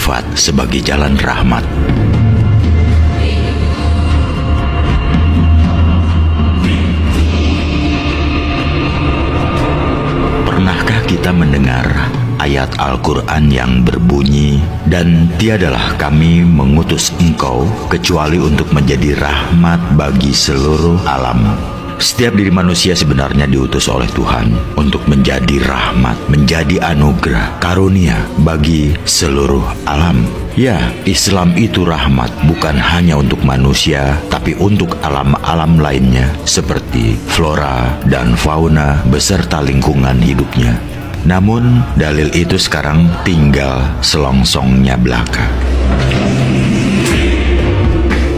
sifat sebagai jalan rahmat. Pernahkah kita mendengar ayat Al-Quran yang berbunyi, "Dan tiadalah kami mengutus engkau kecuali untuk menjadi rahmat bagi seluruh alam." Setiap diri manusia sebenarnya diutus oleh Tuhan untuk menjadi rahmat, menjadi anugerah, karunia bagi seluruh alam. Ya, Islam itu rahmat bukan hanya untuk manusia, tapi untuk alam-alam lainnya seperti flora dan fauna beserta lingkungan hidupnya. Namun, dalil itu sekarang tinggal selongsongnya belaka.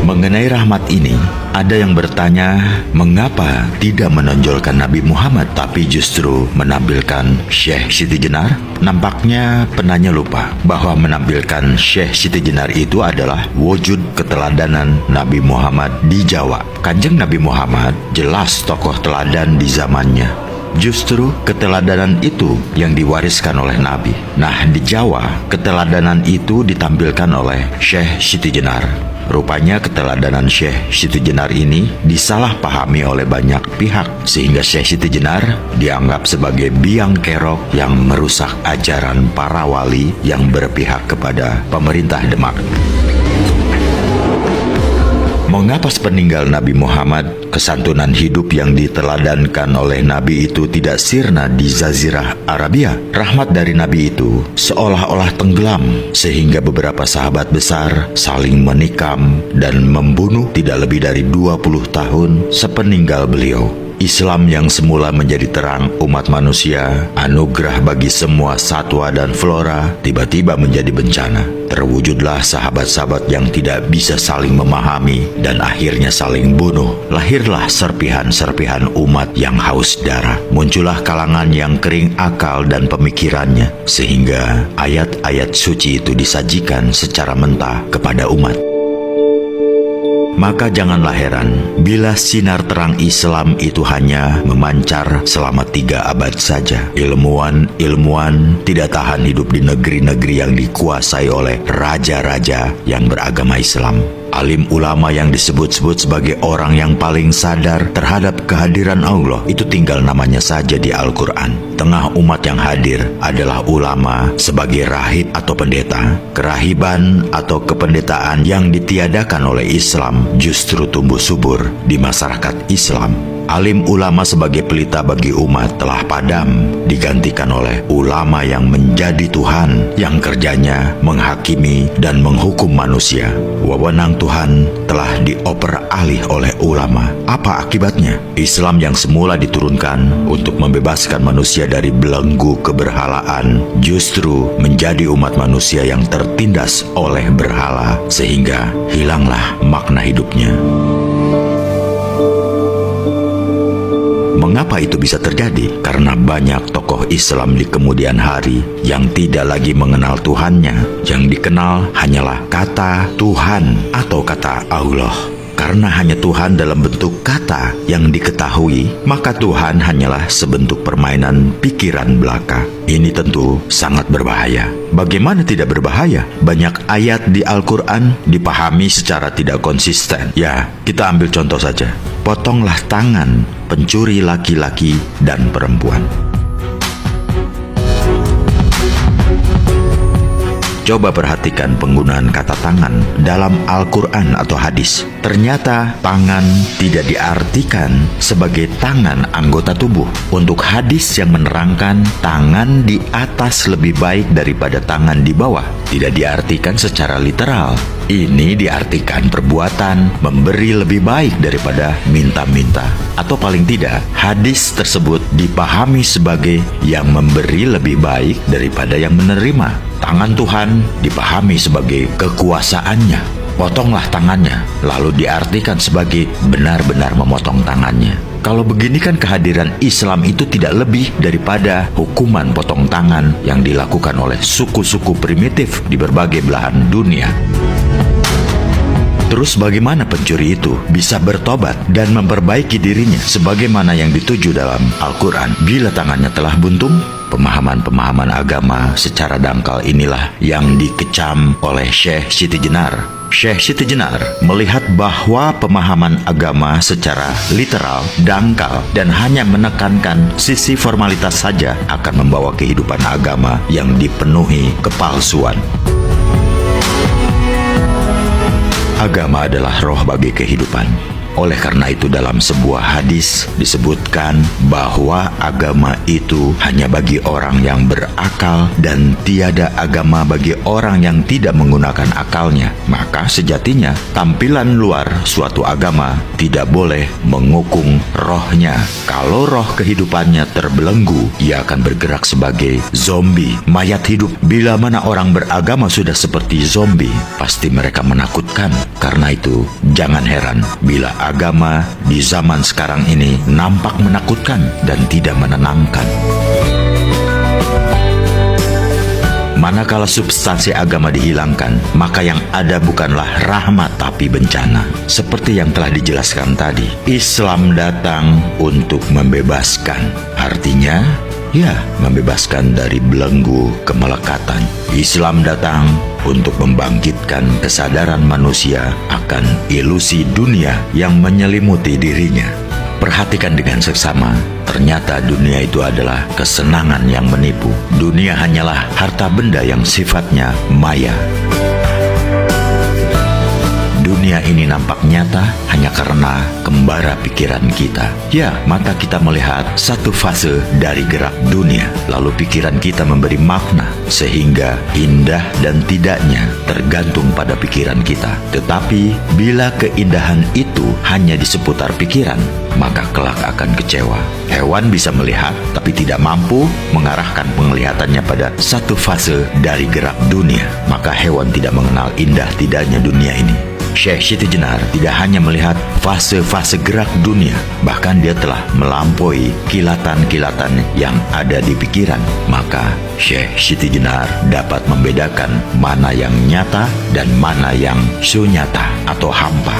Mengenai rahmat ini, ada yang bertanya, mengapa tidak menonjolkan Nabi Muhammad tapi justru menampilkan Syekh Siti Jenar? Nampaknya penanya lupa bahwa menampilkan Syekh Siti Jenar itu adalah wujud keteladanan Nabi Muhammad di Jawa. Kanjeng Nabi Muhammad jelas tokoh teladan di zamannya. Justru keteladanan itu yang diwariskan oleh Nabi. Nah, di Jawa, keteladanan itu ditampilkan oleh Syekh Siti Jenar. Rupanya keteladanan Syekh Siti Jenar ini disalahpahami oleh banyak pihak, sehingga Syekh Siti Jenar dianggap sebagai biang kerok yang merusak ajaran para wali yang berpihak kepada pemerintah Demak. Mengapa sepeninggal Nabi Muhammad, kesantunan hidup yang diteladankan oleh Nabi itu tidak sirna di Jazirah Arabia? Rahmat dari Nabi itu seolah-olah tenggelam, sehingga beberapa sahabat besar saling menikam dan membunuh tidak lebih dari 20 tahun sepeninggal beliau. Islam yang semula menjadi terang umat manusia, anugerah bagi semua satwa dan flora, tiba-tiba menjadi bencana. Terwujudlah sahabat-sahabat yang tidak bisa saling memahami dan akhirnya saling bunuh. Lahirlah serpihan-serpihan umat yang haus darah. Muncullah kalangan yang kering akal dan pemikirannya, sehingga ayat-ayat suci itu disajikan secara mentah kepada umat. Maka janganlah heran bila sinar terang Islam itu hanya memancar selama 3 abad saja. Ilmuwan tidak tahan hidup di negeri-negeri yang dikuasai oleh raja-raja yang beragama Islam. Alim ulama yang disebut-sebut sebagai orang yang paling sadar terhadap kehadiran Allah itu tinggal namanya saja di Al-Quran. Tengah umat yang hadir adalah ulama sebagai rahib atau pendeta. Kerahiban atau kependetaan yang ditiadakan oleh Islam justru tumbuh subur di masyarakat Islam. Alim ulama sebagai pelita bagi umat telah padam, digantikan oleh ulama yang menjadi Tuhan, yang kerjanya menghakimi dan menghukum manusia. Wewenang Tuhan telah dioper alih oleh ulama. Apa akibatnya? Islam yang semula diturunkan untuk membebaskan manusia dari belenggu keberhalaan justru menjadi umat manusia yang tertindas oleh berhala, sehingga hilanglah makna hidupnya. Mengapa itu bisa terjadi? Karena banyak tokoh Islam di kemudian hari yang tidak lagi mengenal Tuhannya. Yang dikenal hanyalah kata Tuhan atau kata Allah. Karena hanya Tuhan dalam bentuk kata yang diketahui, maka Tuhan hanyalah sebentuk permainan pikiran belaka. Ini tentu sangat berbahaya. Bagaimana tidak berbahaya? Banyak ayat di Al-Quran dipahami secara tidak konsisten. Ya, kita ambil contoh saja. Potonglah tangan pencuri laki-laki dan perempuan. Coba perhatikan penggunaan kata tangan dalam Al-Quran atau hadis. Ternyata tangan tidak diartikan sebagai tangan anggota tubuh. Untuk hadis yang menerangkan tangan di atas lebih baik daripada tangan di bawah, tidak diartikan secara literal. Ini diartikan perbuatan memberi lebih baik daripada minta-minta. Atau paling tidak, hadis tersebut dipahami sebagai yang memberi lebih baik daripada yang menerima. Tangan Tuhan dipahami sebagai kekuasaannya. Potonglah tangannya, lalu diartikan sebagai benar-benar memotong tangannya. Kalau begini kan kehadiran Islam itu tidak lebih daripada hukuman potong tangan yang dilakukan oleh suku-suku primitif di berbagai belahan dunia. Terus bagaimana pencuri itu bisa bertobat dan memperbaiki dirinya sebagaimana yang dituju dalam Al-Quran bila tangannya telah buntung? Pemahaman-pemahaman agama secara dangkal inilah yang dikecam oleh Syekh Siti Jenar. Syekh Siti Jenar melihat bahwa pemahaman agama secara literal, dangkal, dan hanya menekankan sisi formalitas saja akan membawa kehidupan agama yang dipenuhi kepalsuan. Agama adalah roh bagi kehidupan. Oleh karena itu dalam sebuah hadis disebutkan bahwa agama itu hanya bagi orang yang berakal dan tiada agama bagi orang yang tidak menggunakan akalnya. Maka sejatinya tampilan luar suatu agama tidak boleh mengukung rohnya. Kalau roh kehidupannya terbelenggu, ia akan bergerak sebagai zombie, mayat hidup. Bila mana orang beragama sudah seperti zombie, pasti mereka menakutkan. Karena itu jangan heran bila agama di zaman sekarang ini nampak menakutkan dan tidak menenangkan. Manakala substansi agama dihilangkan, maka yang ada bukanlah rahmat tapi bencana. Seperti yang telah dijelaskan tadi, Islam datang untuk membebaskan. Artinya, ya, membebaskan dari belenggu kemelekatan. Islam datang untuk membangkitkan kesadaran manusia akan ilusi dunia yang menyelimuti dirinya. Perhatikan dengan seksama, ternyata dunia itu adalah kesenangan yang menipu. Dunia hanyalah harta benda yang sifatnya maya. Dunia ini nampak nyata hanya karena kembara pikiran kita. Ya, mata kita melihat satu fase dari gerak dunia, lalu pikiran kita memberi makna, sehingga indah dan tidaknya tergantung pada pikiran kita. Tetapi, bila keindahan itu hanya di seputar pikiran, maka kelak akan kecewa. Hewan bisa melihat, tapi tidak mampu mengarahkan penglihatannya pada satu fase dari gerak dunia. Maka hewan tidak mengenal indah tidaknya dunia ini. Syekh Siti Jenar tidak hanya melihat fase-fase gerak dunia, bahkan dia telah melampaui kilatan-kilatan yang ada di pikiran. Maka Syekh Siti Jenar dapat membedakan mana yang nyata dan mana yang sunyata atau hampa.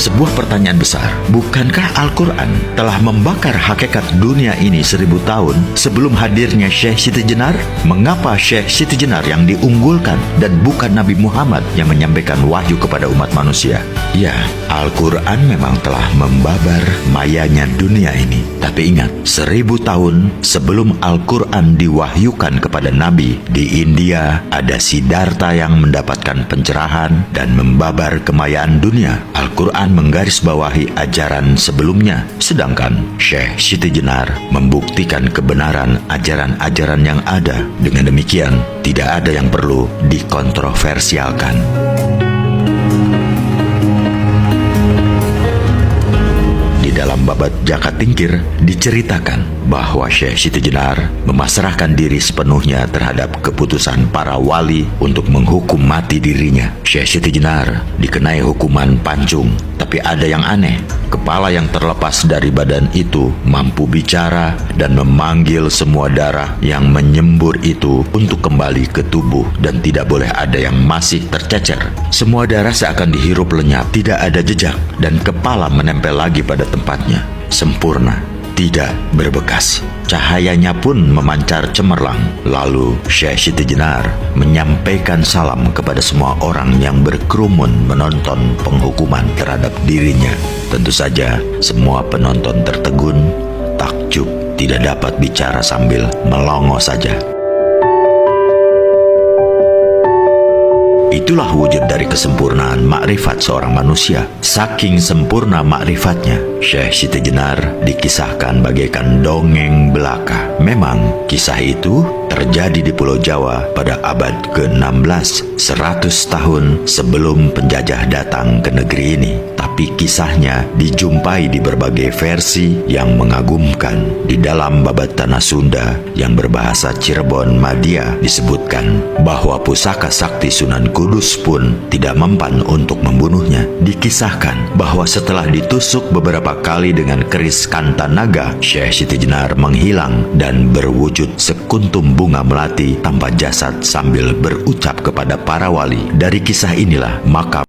Sebuah pertanyaan besar, bukankah Al-Quran telah membakar hakikat dunia ini 1000 tahun sebelum hadirnya Syekh Siti Jenar? Mengapa Syekh Siti Jenar yang diunggulkan dan bukan Nabi Muhammad yang menyampaikan wahyu kepada umat manusia? Ya, Al-Quran memang telah membabar mayanya dunia ini. Tapi ingat, 1000 tahun sebelum Al-Quran diwahyukan kepada Nabi, di India ada Siddhartha yang mendapatkan pencerahan dan membabar kemayaan dunia. Al-Quran menggarisbawahi ajaran sebelumnya, sedangkan Syekh Siti Jenar membuktikan kebenaran ajaran-ajaran yang ada. Dengan demikian, tidak ada yang perlu dikontroversialkan. Di dalam babat Jakat Tingkir diceritakan bahwa Syekh Siti Jenar memasrahkan diri sepenuhnya terhadap keputusan para wali untuk menghukum mati dirinya. Syekh Siti Jenar dikenai hukuman pancung, tapi ada yang aneh. Kepala yang terlepas dari badan itu mampu bicara dan memanggil semua darah yang menyembur itu untuk kembali ke tubuh, dan tidak boleh ada yang masih tercecer. Semua darah seakan dihirup lenyap, tidak ada jejak, dan kepala menempel lagi pada tempatnya. Sempurna, tidak berbekas. Cahayanya pun memancar cemerlang. Lalu Syekh Siti Jenar menyampaikan salam kepada semua orang yang berkerumun menonton penghukuman terhadap dirinya. Tentu saja semua penonton tertegun, takjub, tidak dapat bicara sambil melongo saja. Itulah wujud dari kesempurnaan makrifat seorang manusia. Saking sempurna makrifatnya, Syekh Siti Jenar dikisahkan bagaikan dongeng belaka. Memang kisah itu terjadi di Pulau Jawa pada abad ke-16, 100 tahun sebelum penjajah datang ke negeri ini. Tapi kisahnya dijumpai di berbagai versi yang mengagumkan. Di dalam babat Tanah Sunda yang berbahasa Cirebon Madia disebutkan bahwa pusaka sakti Sunan Kudus pun tidak mempan untuk membunuhnya. Dikisahkan bahwa setelah ditusuk beberapa kali dengan keris Kantanaga, Syekh Siti Jenar menghilang dan berwujud sekuntum bunga melati tanpa jasad sambil berucap kepada para wali. Dari kisah inilah maka